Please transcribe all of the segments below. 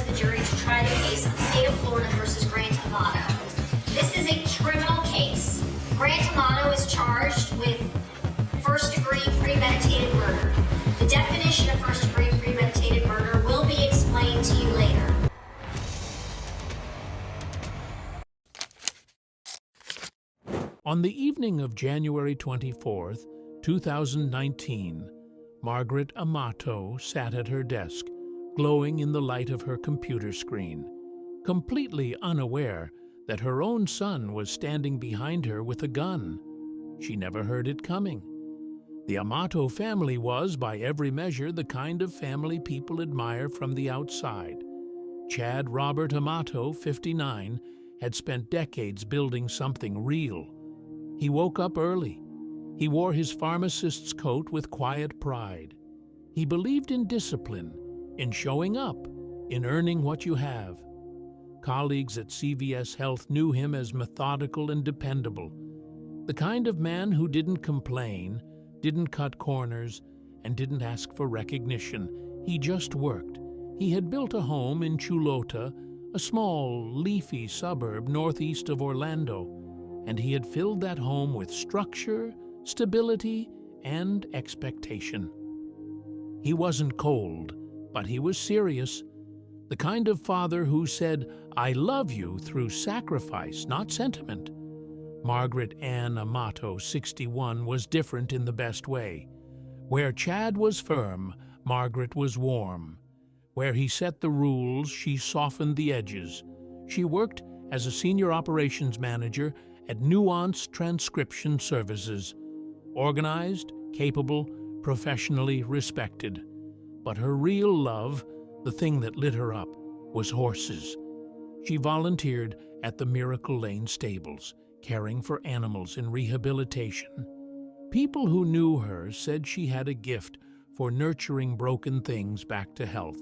the jury to try the case of the state of Florida versus Grant Amato. This is a criminal case. Grant Amato is charged with first-degree premeditated murder. The definition of first-degree premeditated murder will be explained to you later. On the evening of January 24th, 2019, Margaret Amato sat at her desk, glowing in the light of her computer screen, completely unaware that her own son was standing behind her with a gun. She never heard it coming. The Amato family was, by every measure, the kind of family people admire from the outside. Chad Robert Amato, 59, had spent decades building something real. He woke up early. He wore his pharmacist's coat with quiet pride. He believed in discipline, in showing up, in earning what you have. Colleagues at CVS Health knew him as methodical and dependable, the kind of man who didn't complain, didn't cut corners, and didn't ask for recognition. He just worked. He had built a home in Chulota, a small, leafy suburb northeast of Orlando, and he had filled that home with structure, stability, and expectation. He wasn't cold, but he was serious, the kind of father who said, "I love you" through sacrifice, not sentiment. Margaret Ann Amato, 61, was different in the best way. Where Chad was firm, Margaret was warm. Where he set the rules, she softened the edges. She worked as a senior operations manager at Nuance Transcription Services. Organized, capable, professionally respected. But her real love, the thing that lit her up, was horses. She volunteered at the Miracle Lane stables, caring for animals in rehabilitation. People who knew her said she had a gift for nurturing broken things back to health,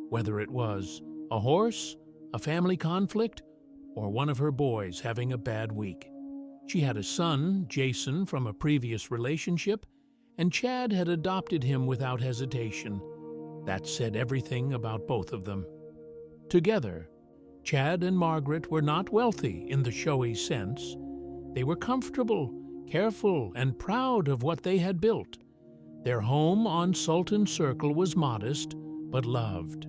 whether it was a horse, a family conflict, or one of her boys having a bad week. She had a son, Jason, from a previous relationship, and Chad had adopted him without hesitation. That said everything about both of them. Together, Chad and Margaret were not wealthy in the showy sense. They were comfortable, careful, and proud of what they had built. Their home on Sultan Circle was modest, but loved.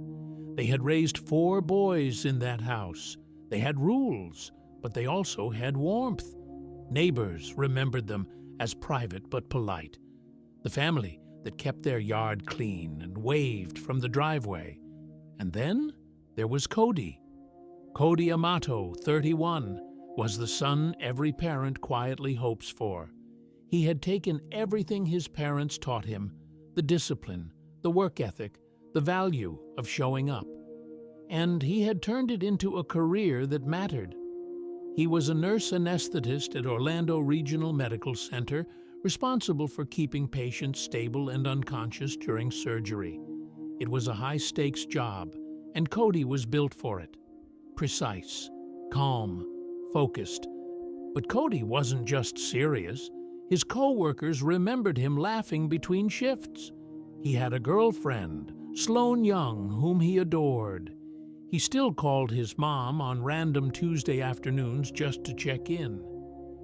They had raised 4 boys in that house. They had rules, but they also had warmth. Neighbors remembered them as private but polite. The family that kept their yard clean and waved from the driveway. And then there was Cody. Cody Amato, 31, was the son every parent quietly hopes for. He had taken everything his parents taught him, the discipline, the work ethic, the value of showing up. And he had turned it into a career that mattered. He was a nurse anesthetist at Orlando Regional Medical Center, responsible for keeping patients stable and unconscious during surgery. It was a high-stakes job, and Cody was built for it. Precise, calm, focused. But Cody wasn't just serious. His co-workers remembered him laughing between shifts. He had a girlfriend, Sloan Young, whom he adored. He still called his mom on random Tuesday afternoons just to check in.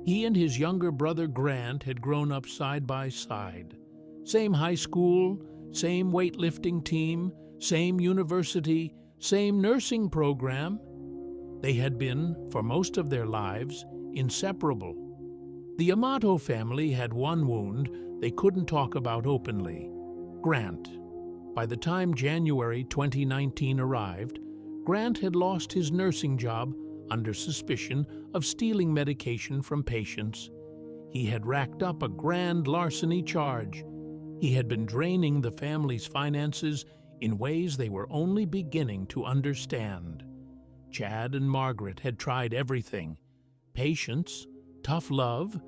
He and his younger brother Grant had grown up side by side. Same high school, same weightlifting team, same university, same nursing program. They had been, for most of their lives, inseparable. The Amato family had one wound they couldn't talk about openly: Grant. By the time January 2019 arrived, Grant had lost his nursing job under suspicion of stealing medication from patients. He had racked up a grand larceny charge. He had been draining the family's finances in ways they were only beginning to understand. Chad and Margaret had tried everything: patience, tough love,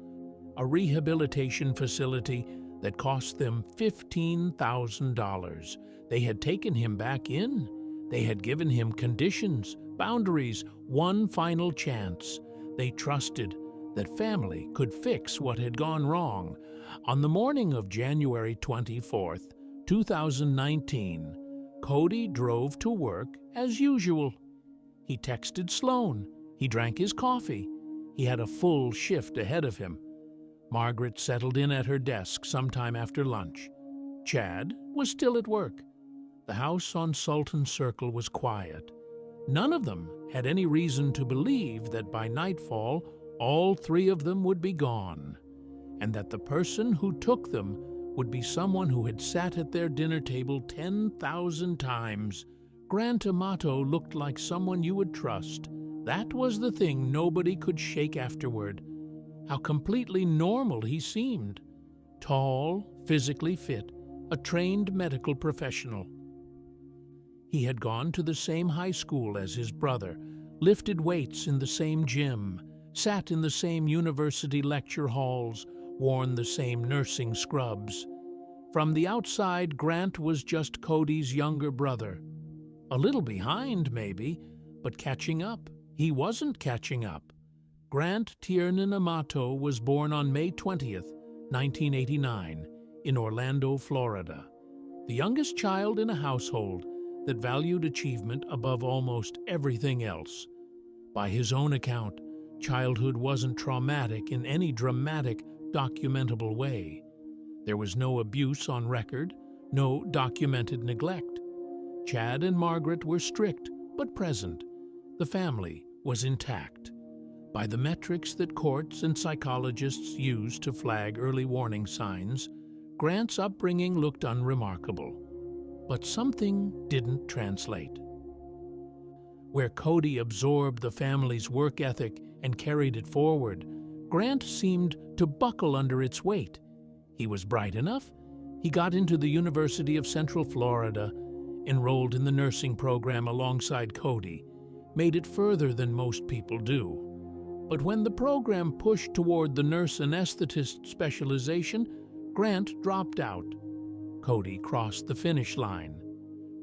a rehabilitation facility that cost them $15,000. They had taken him back in. They had given him conditions, boundaries, one final chance. They trusted that family could fix what had gone wrong. On the morning of January 24th, 2019, Cody drove to work as usual. He texted Sloan. He drank his coffee. He had a full shift ahead of him. Margaret settled in at her desk sometime after lunch. Chad was still at work. The house on Sultan Circle was quiet. None of them had any reason to believe that by nightfall all three of them would be gone, and that the person who took them would be someone who had sat at their dinner table 10,000 times. Grant Amato looked like someone you would trust. That was the thing nobody could shake afterward. How completely normal he seemed. Tall, physically fit, a trained medical professional. He had gone to the same high school as his brother, lifted weights in the same gym, sat in the same university lecture halls, worn the same nursing scrubs. From the outside, Grant was just Cody's younger brother. A little behind, maybe, but catching up. He wasn't catching up. Grant Tiernan Amato was born on May 20th, 1989, in Orlando, Florida. The youngest child in a household that valued achievement above almost everything else. By his own account, childhood wasn't traumatic in any dramatic, documentable way. There was no abuse on record, no documented neglect. Chad and Margaret were strict but present. The family was intact. By the metrics that courts and psychologists use to flag early warning signs, Grant's upbringing looked unremarkable. But something didn't translate. Where Cody absorbed the family's work ethic and carried it forward, Grant seemed to buckle under its weight. He was bright enough. He got into the University of Central Florida, enrolled in the nursing program alongside Cody, made it further than most people do. But when the program pushed toward the nurse anesthetist specialization, Grant dropped out. Cody crossed the finish line.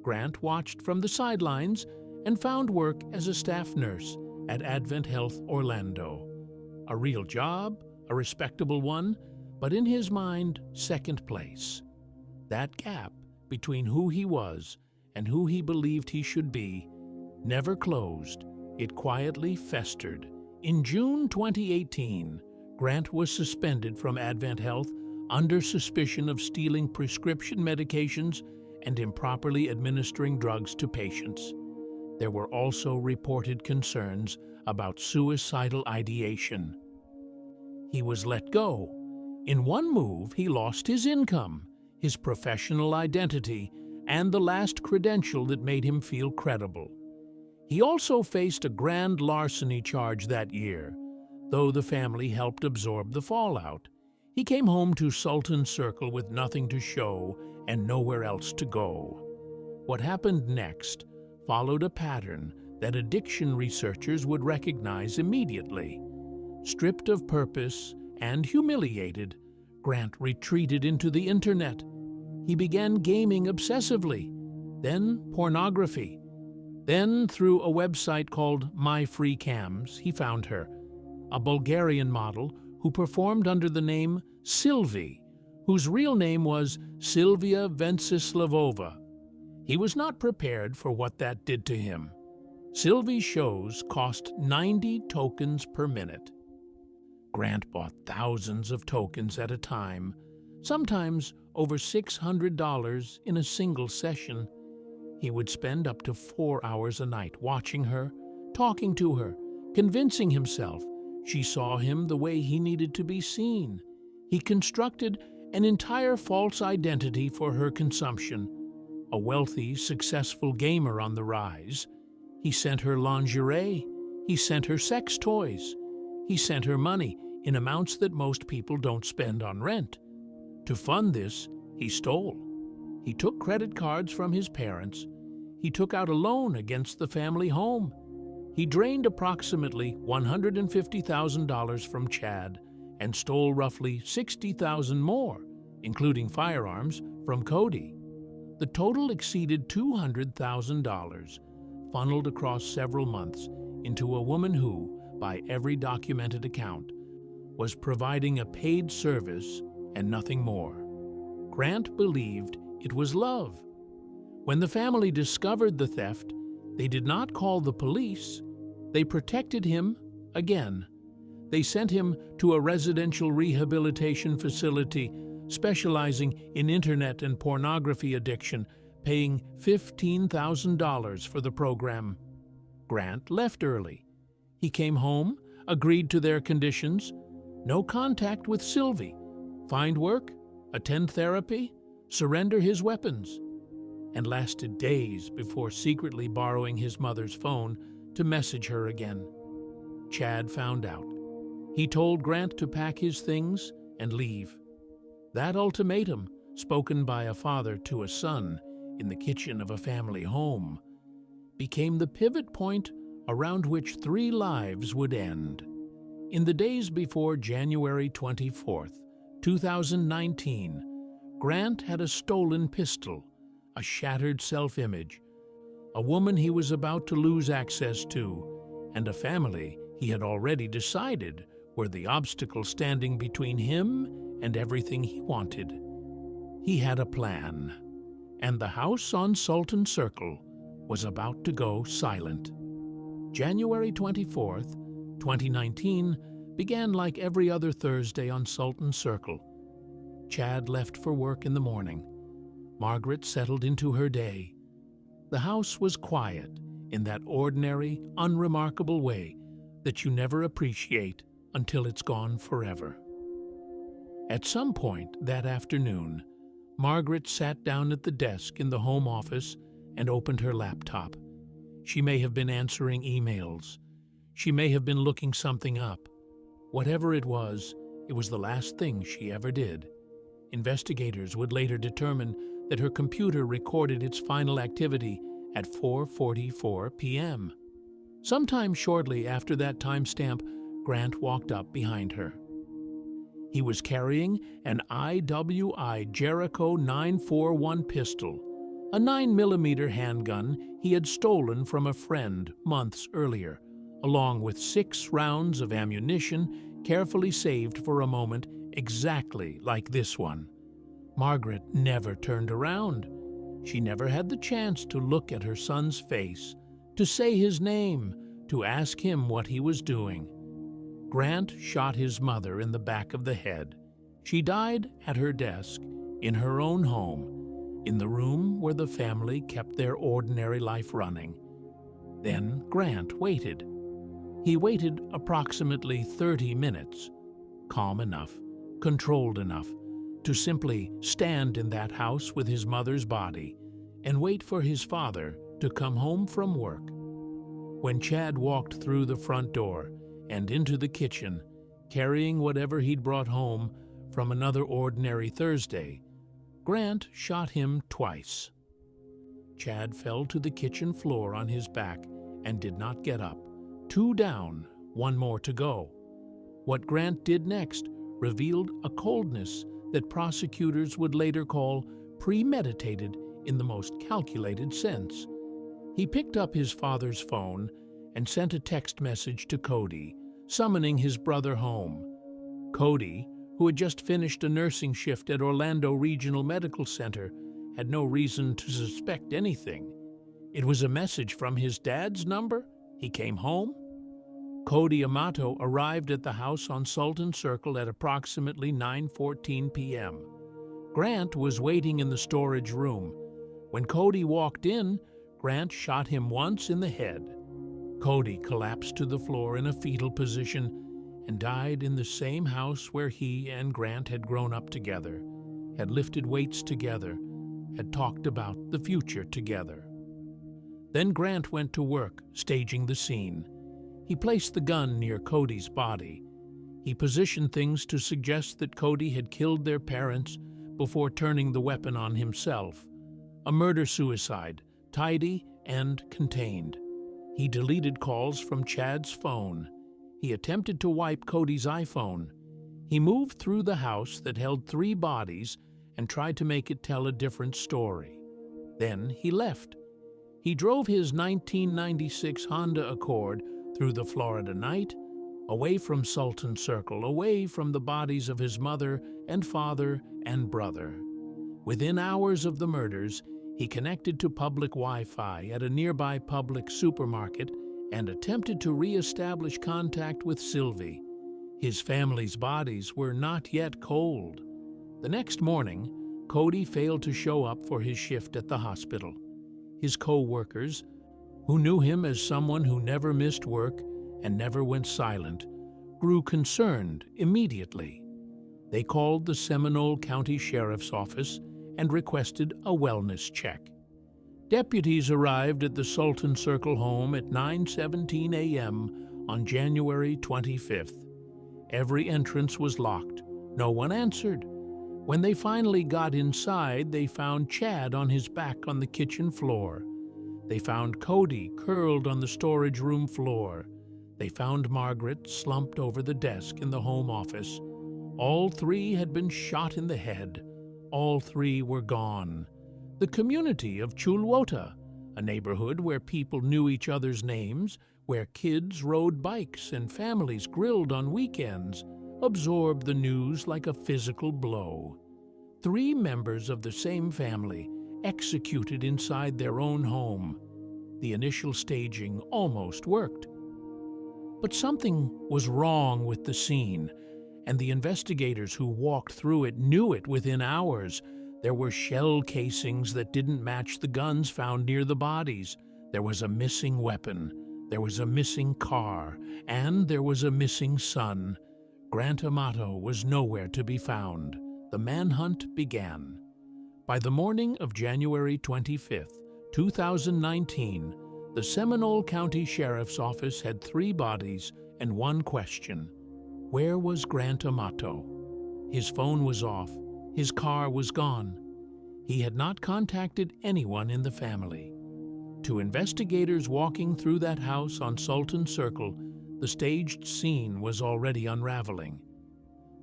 Grant watched from the sidelines and found work as a staff nurse at Advent Health Orlando. A real job, a respectable one, but in his mind, second place. That gap between who he was and who he believed he should be never closed. It quietly festered. In June 2018, Grant was suspended from Advent Health under suspicion of stealing prescription medications and improperly administering drugs to patients. There were also reported concerns about suicidal ideation. He was let go. In one move, he lost his income, his professional identity, and the last credential that made him feel credible. He also faced a grand larceny charge that year, though the family helped absorb the fallout. He came home to Sultan Circle with nothing to show and nowhere else to go. What happened next followed a pattern that addiction researchers would recognize immediately. Stripped of purpose and humiliated, Grant retreated into the internet. He began gaming obsessively, then pornography. Then, through a website called My Free Cams, he found her, a Bulgarian model who performed under the name Sylvie, whose real name was Sylvia Venceslavova. He was not prepared for what that did to him. Sylvie's shows cost 90 tokens per minute. Grant bought thousands of tokens at a time, sometimes over $600 in a single session. He would spend up to 4 hours a night watching her, talking to her, convincing himself she saw him the way he needed to be seen. He constructed an entire false identity for her consumption. A wealthy, successful gamer on the rise, he sent her lingerie, he sent her sex toys, he sent her money in amounts that most people don't spend on rent. To fund this, he stole. He took credit cards from his parents. He took out a loan against the family home. He drained approximately $150,000 from Chad and stole roughly $60,000 more, including firearms, from Cody. The total exceeded $200,000, funneled across several months into a woman who, by every documented account, was providing a paid service and nothing more. Grant believed it was love. When the family discovered the theft, they did not call the police. They protected him again. They sent him to a residential rehabilitation facility specializing in internet and pornography addiction, paying $15,000 for the program. Grant left early. He came home, agreed to their conditions: no contact with Sylvie, find work, attend therapy, surrender his weapons, and lasted days before secretly borrowing his mother's phone to message her again. Chad found out. He told Grant to pack his things and leave. That ultimatum, spoken by a father to a son in the kitchen of a family home, became the pivot point around which 3 lives would end. In the days before January 24th, 2019, Grant had a stolen pistol, a shattered self-image, a woman he was about to lose access to, and a family he had already decided were the obstacle standing between him and everything he wanted. He had a plan, and the house on Sultan Circle was about to go silent. January 24th, 2019 began like every other Thursday on Sultan Circle. Chad left for work in the morning. Margaret settled into her day. The house was quiet in that ordinary, unremarkable way that you never appreciate until it's gone forever. At some point that afternoon, Margaret sat down at the desk in the home office and opened her laptop. She may have been answering emails. She may have been looking something up. Whatever it was the last thing she ever did. Investigators would later determine that her computer recorded its final activity at 4:44 p.m. Sometime shortly after that timestamp, Grant walked up behind her. He was carrying an IWI Jericho 941 pistol, a 9mm handgun he had stolen from a friend months earlier, along with 6 rounds of ammunition carefully saved for a moment exactly like this one. Margaret never turned around. She never had the chance to look at her son's face, to say his name, to ask him what he was doing. Grant shot his mother in the back of the head. She died at her desk, in her own home, in the room where the family kept their ordinary life running. Then Grant waited. He waited approximately 30 minutes, calm enough, controlled enough, to simply stand in that house with his mother's body and wait for his father to come home from work. When Chad walked through the front door and into the kitchen, carrying whatever he'd brought home from another ordinary Thursday, Grant shot him twice. Chad fell to the kitchen floor on his back and did not get up. 2 down, 1 more to go. What Grant did next revealed a coldness that prosecutors would later call premeditated in the most calculated sense. He picked up his father's phone and sent a text message to Cody, summoning his brother home. Cody, who had just finished a nursing shift at Orlando Regional Medical Center, had no reason to suspect anything. It was a message from his dad's number. He came home. Cody Amato arrived at the house on Sultan Circle at approximately 9:14 p.m. Grant was waiting in the storage room. When Cody walked in, Grant shot him once in the head. Cody collapsed to the floor in a fetal position and died in the same house where he and Grant had grown up together, had lifted weights together, had talked about the future together. Then Grant went to work, staging the scene. He placed the gun near Cody's body. He positioned things to suggest that Cody had killed their parents before turning the weapon on himself. A murder-suicide, tidy and contained. He deleted calls from Chad's phone. He attempted to wipe Cody's iPhone. He moved through the house that held 3 bodies and tried to make it tell a different story. Then he left. He drove his 1996 Honda Accord through the Florida night, away from Sultan Circle, away from the bodies of his mother and father and brother. Within hours of the murders, He connected to public Wi-Fi at a nearby public supermarket and attempted to re-establish contact with Sylvie. His family's bodies were not yet cold. The next morning, Cody failed to show up for his shift at the hospital. His co-workers, who knew him as someone who never missed work and never went silent, grew concerned immediately. They called the Seminole County Sheriff's Office and requested a wellness check. Deputies arrived at the Sultan Circle home at 9:17 a.m. on January 25th. Every entrance was locked. No one answered. When they finally got inside, they found Chad on his back on the kitchen floor. They found Cody curled on the storage room floor. They found Margaret slumped over the desk in the home office. All three had been shot in the head. All three were gone. The community of Chulwota, a neighborhood where people knew each other's names, where kids rode bikes and families grilled on weekends, absorbed the news like a physical blow. 3 members of the same family executed inside their own home. The initial staging almost worked. But something was wrong with the scene, and the investigators who walked through it knew it within hours. There were shell casings that didn't match the guns found near the bodies. There was a missing weapon. There was a missing car. And there was a missing son. Grant Amato was nowhere to be found. The manhunt began. By the morning of January 25th, 2019, the Seminole County Sheriff's Office had 3 bodies and 1 question. Where was Grant Amato? His phone was off. His car was gone. He had not contacted anyone in the family. To investigators walking through that house on Sultan Circle, the staged scene was already unraveling.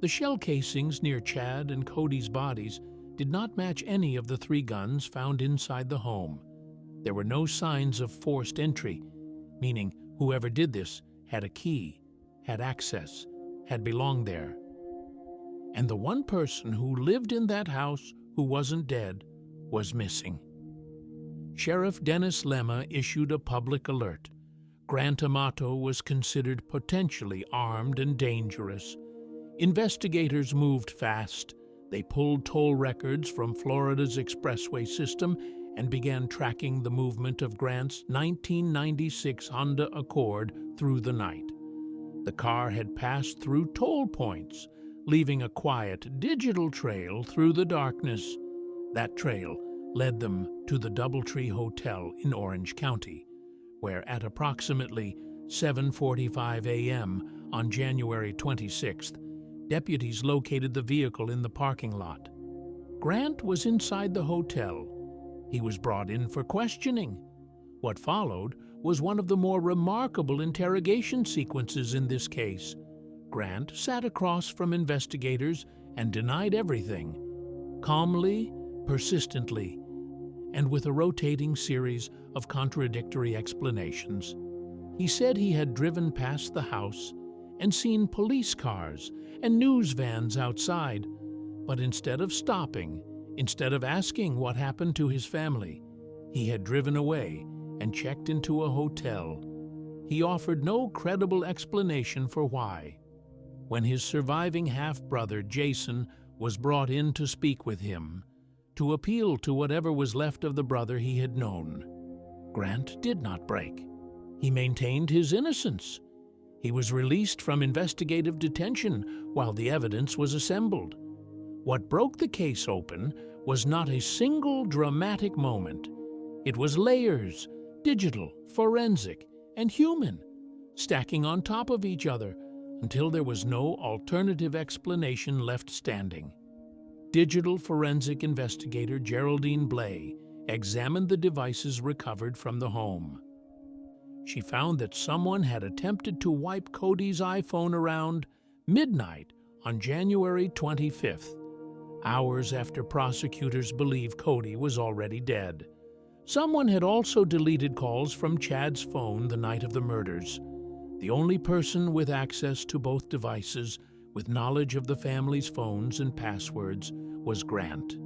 The shell casings near Chad and Cody's bodies did not match any of the 3 guns found inside the home. There were no signs of forced entry, meaning whoever did this had a key, had access, had belonged there. And the one person who lived in that house who wasn't dead was missing. Sheriff Dennis Lemma issued a public alert. Grant Amato was considered potentially armed and dangerous. Investigators moved fast. They pulled toll records from Florida's expressway system and began tracking the movement of Grant's 1996 Honda Accord through the night. The car had passed through toll points, leaving a quiet digital trail through the darkness. That trail led them to the Doubletree Hotel in Orange County, where at approximately 7:45 a.m. on January 26th, deputies located the vehicle in the parking lot. Grant was inside the hotel. He was brought in for questioning. What followed was one of the more remarkable interrogation sequences in this case. Grant sat across from investigators and denied everything, calmly, persistently, and with a rotating series of contradictory explanations. He said he had driven past the house and seen police cars and news vans outside, but instead of stopping, instead of asking what happened to his family, he had driven away and checked into a hotel. He offered no credible explanation for why. When his surviving half-brother, Jason, was brought in to speak with him, to appeal to whatever was left of the brother he had known, Grant did not break. He maintained his innocence. He was released from investigative detention while the evidence was assembled. What broke the case open was not a single dramatic moment. It was layers, digital, forensic, and human, stacking on top of each other until there was no alternative explanation left standing. Digital forensic investigator Geraldine Blay examined the devices recovered from the home. She found that someone had attempted to wipe Cody's iPhone around midnight on January 25th, hours after prosecutors believed Cody was already dead. Someone had also deleted calls from Chad's phone the night of the murders. The only person with access to both devices, with knowledge of the family's phones and passwords, was Grant.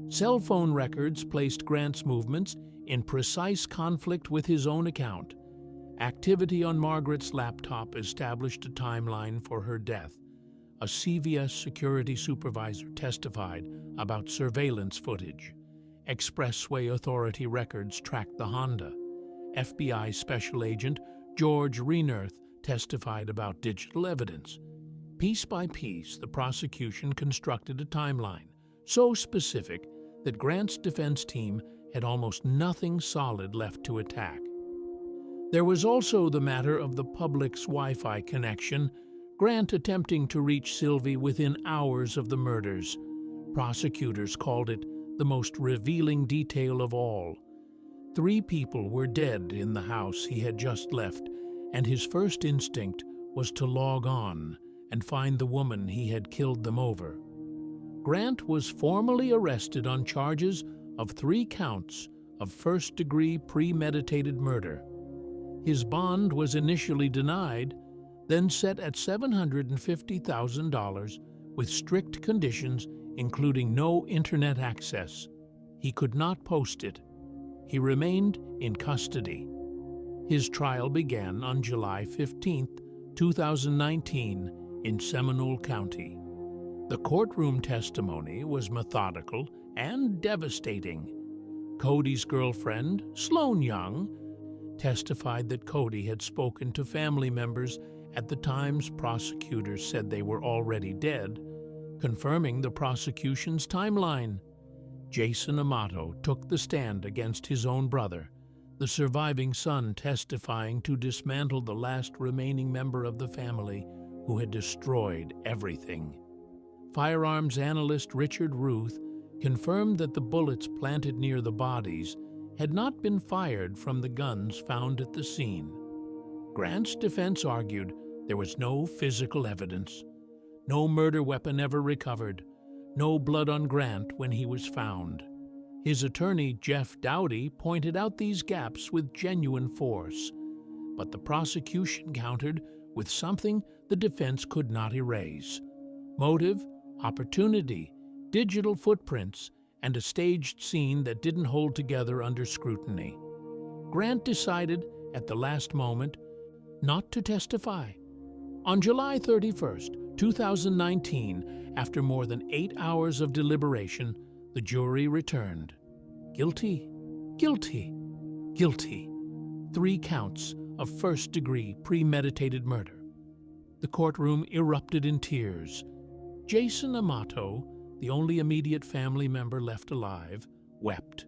Cell phone records placed Grant's movements in precise conflict with his own account. Activity on Margaret's laptop established a timeline for her death. A CVS security supervisor testified about surveillance footage. Expressway Authority records tracked the Honda. FBI Special Agent George Reenerth testified about digital evidence. Piece by piece, the prosecution constructed a timeline so specific that Grant's defense team had almost nothing solid left to attack. There was also the matter of the public's Wi-Fi connection, Grant attempting to reach Sylvie within hours of the murders. Prosecutors called it the most revealing detail of all. 3 people were dead in the house he had just left, and his first instinct was to log on and find the woman he had killed them over. Grant was formally arrested on charges of 3 counts of first-degree premeditated murder. His bond was initially denied, then set at $750,000 with strict conditions including no internet access. He could not post it. He remained in custody. His trial began on July 15, 2019, in Seminole County. The courtroom testimony was methodical and devastating. Cody's girlfriend, Sloan Young, testified that Cody had spoken to family members at the times prosecutors said they were already dead, confirming the prosecution's timeline. Jason Amato took the stand against his own brother, the surviving son testifying to dismantle the last remaining member of the family who had destroyed everything. Firearms analyst Richard Ruth confirmed that the bullets planted near the bodies had not been fired from the guns found at the scene. Grant's defense argued there was no physical evidence, no murder weapon ever recovered, no blood on Grant when he was found. His attorney, Jeff Dowdy, pointed out these gaps with genuine force, but the prosecution countered with something the defense could not erase: motive, opportunity, digital footprints, and a staged scene that didn't hold together under scrutiny. Grant decided, at the last moment, not to testify. On July 31st, 2019, after more than 8 hours of deliberation, the jury returned. Guilty, guilty, guilty. 3 counts of first-degree premeditated murder. The courtroom erupted in tears. Jason Amato, the only immediate family member left alive, wept.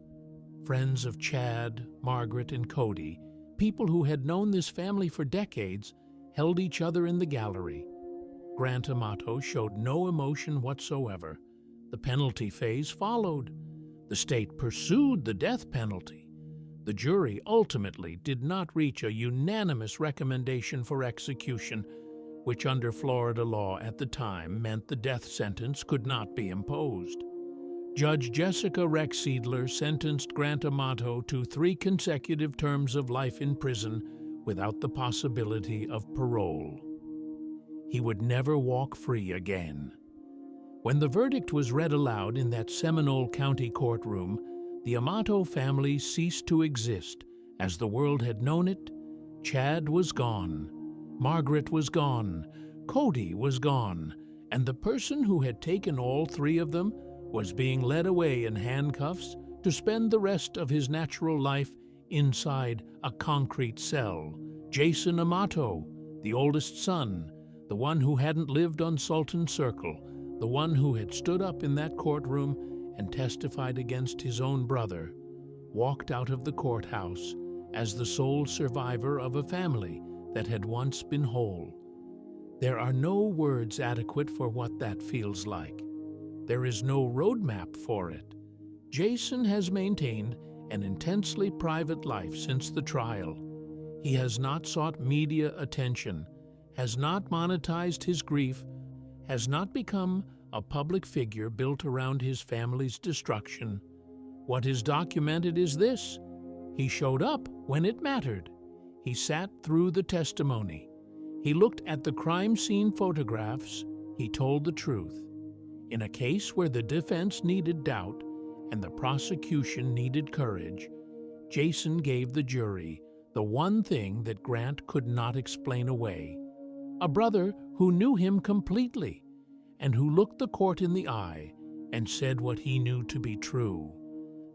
Friends of Chad, Margaret, and Cody, people who had known this family for decades, held each other in the gallery. Grant Amato showed no emotion whatsoever. The penalty phase followed. The state pursued the death penalty. The jury ultimately did not reach a unanimous recommendation for execution, which under Florida law at the time meant the death sentence could not be imposed. Judge Jessica Rexsiedler sentenced Grant Amato to 3 consecutive terms of life in prison without the possibility of parole. He would never walk free again. When the verdict was read aloud in that Seminole County courtroom, the Amato family ceased to exist as the world had known it. Chad was gone. Margaret was gone. Cody was gone. And the person who had taken all 3 of them was being led away in handcuffs to spend the rest of his natural life inside a concrete cell. Jason Amato, the oldest son, the one who hadn't lived on Sultan Circle, the one who had stood up in that courtroom and testified against his own brother, walked out of the courthouse as the sole survivor of a family that had once been whole. There are no words adequate for what that feels like. There is no roadmap for it. Jason has maintained an intensely private life since the trial. He has not sought media attention, has not monetized his grief, has not become a public figure built around his family's destruction. What is documented is this: he showed up when it mattered. He sat through the testimony. He looked at the crime scene photographs. He told the truth. In a case where the defense needed doubt, and the prosecution needed courage, Jason gave the jury the one thing that Grant could not explain away: a brother who knew him completely and who looked the court in the eye and said what he knew to be true.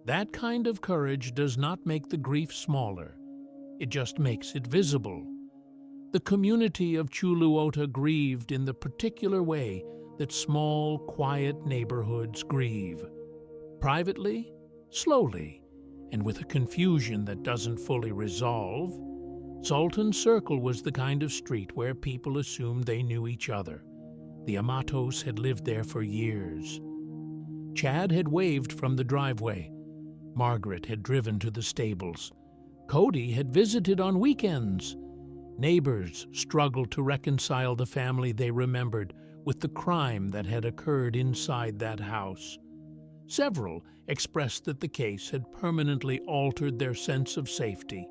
That kind of courage does not make the grief smaller. It just makes it visible. The community of Chuluota grieved in the particular way that small, quiet neighborhoods grieve. Privately, slowly, and with a confusion that doesn't fully resolve. Sultan Circle was the kind of street where people assumed they knew each other. The Amatos had lived there for years. Chad had waved from the driveway. Margaret had driven to the stables. Cody had visited on weekends. Neighbors struggled to reconcile the family they remembered with the crime that had occurred inside that house. Several expressed that the case had permanently altered their sense of safety.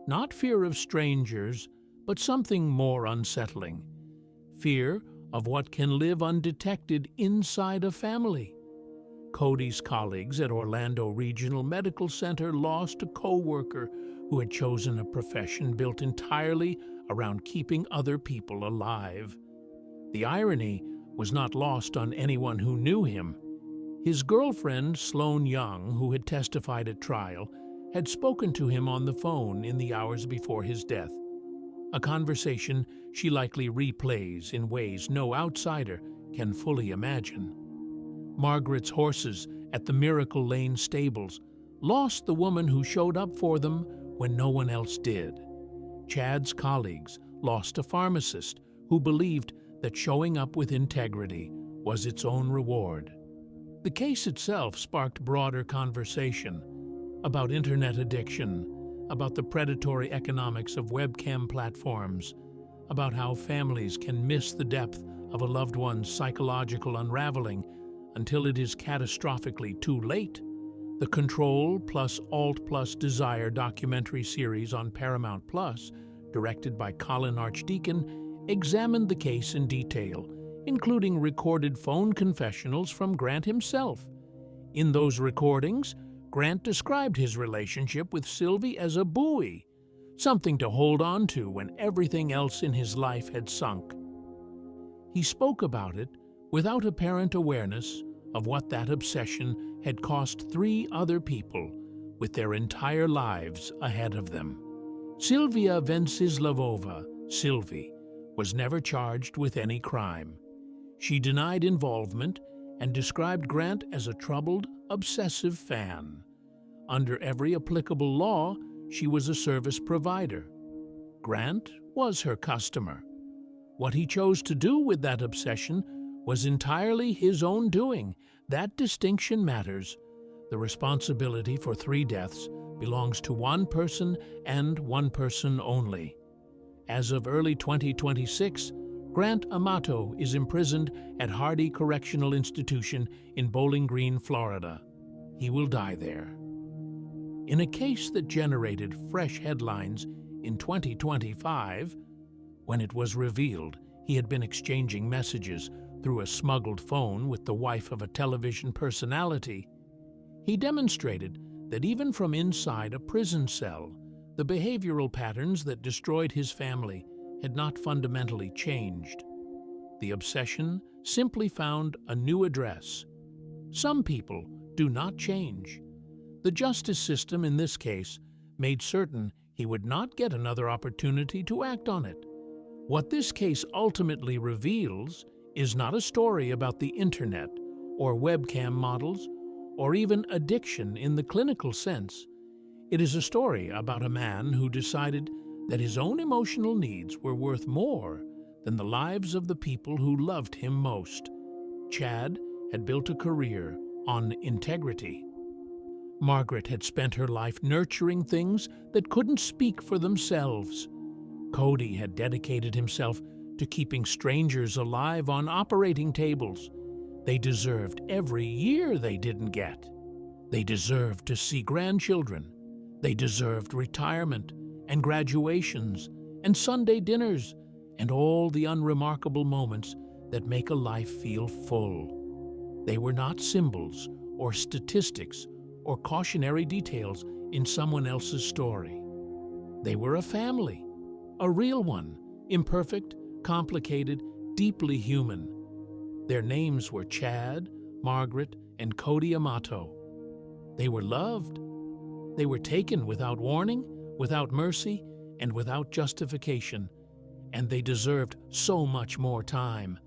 Not fear of strangers, but something more unsettling. Fear of what can live undetected inside a family. Cody's colleagues at Orlando Regional Medical Center lost a co-worker who had chosen a profession built entirely around keeping other people alive. The irony was not lost on anyone who knew him. His girlfriend, Sloan Young, who had testified at trial, had spoken to him on the phone in the hours before his death, a conversation she likely replays in ways no outsider can fully imagine. Margaret's horses at the Miracle Lane stables lost the woman who showed up for them when no one else did. Chad's colleagues lost a pharmacist who believed that showing up with integrity was its own reward. The case itself sparked broader conversation about internet addiction, about the predatory economics of webcam platforms, about how families can miss the depth of a loved one's psychological unraveling until it is catastrophically too late. The Control plus Alt plus Desire documentary series on Paramount Plus, directed by Colin Archdeacon, examined the case in detail, including recorded phone confessionals from Grant himself. In those recordings, Grant described his relationship with Sylvie as a buoy, something to hold on to when everything else in his life had sunk. He spoke about it without apparent awareness of what that obsession had cost 3 other people with their entire lives ahead of them. Sylvia Venceslavova, Sylvie, was never charged with any crime. She denied involvement and described Grant as a troubled, obsessive fan. Under every applicable law, she was a service provider. Grant was her customer. What he chose to do with that obsession was entirely his own doing. That distinction matters. The responsibility for 3 deaths belongs to one person and one person only. As of early 2026, Grant Amato is imprisoned at Hardy Correctional Institution in Bowling Green, Florida. He will die there. In a case that generated fresh headlines in 2025, when it was revealed he had been exchanging messages through a smuggled phone with the wife of a television personality, he demonstrated that even from inside a prison cell, the behavioral patterns that destroyed his family had not fundamentally changed. The obsession simply found a new address. Some people do not change. The justice system in this case made certain he would not get another opportunity to act on it. What this case ultimately reveals is not a story about the internet or webcam models or even addiction in the clinical sense. It is a story about a man who decided that his own emotional needs were worth more than the lives of the people who loved him most. Chad had built a career on integrity. Margaret had spent her life nurturing things that couldn't speak for themselves. Cody had dedicated himself to keeping strangers alive on operating tables. They deserved every year they didn't get. They deserved to see grandchildren. They deserved retirement and graduations and Sunday dinners and all the unremarkable moments that make a life feel full. They were not symbols or statistics or cautionary details in someone else's story. They were a family, a real one, imperfect, complicated, deeply human. Their names were Chad, Margaret, and Cody Amato. They were loved. They were taken without warning, without mercy, and without justification, and they deserved so much more time.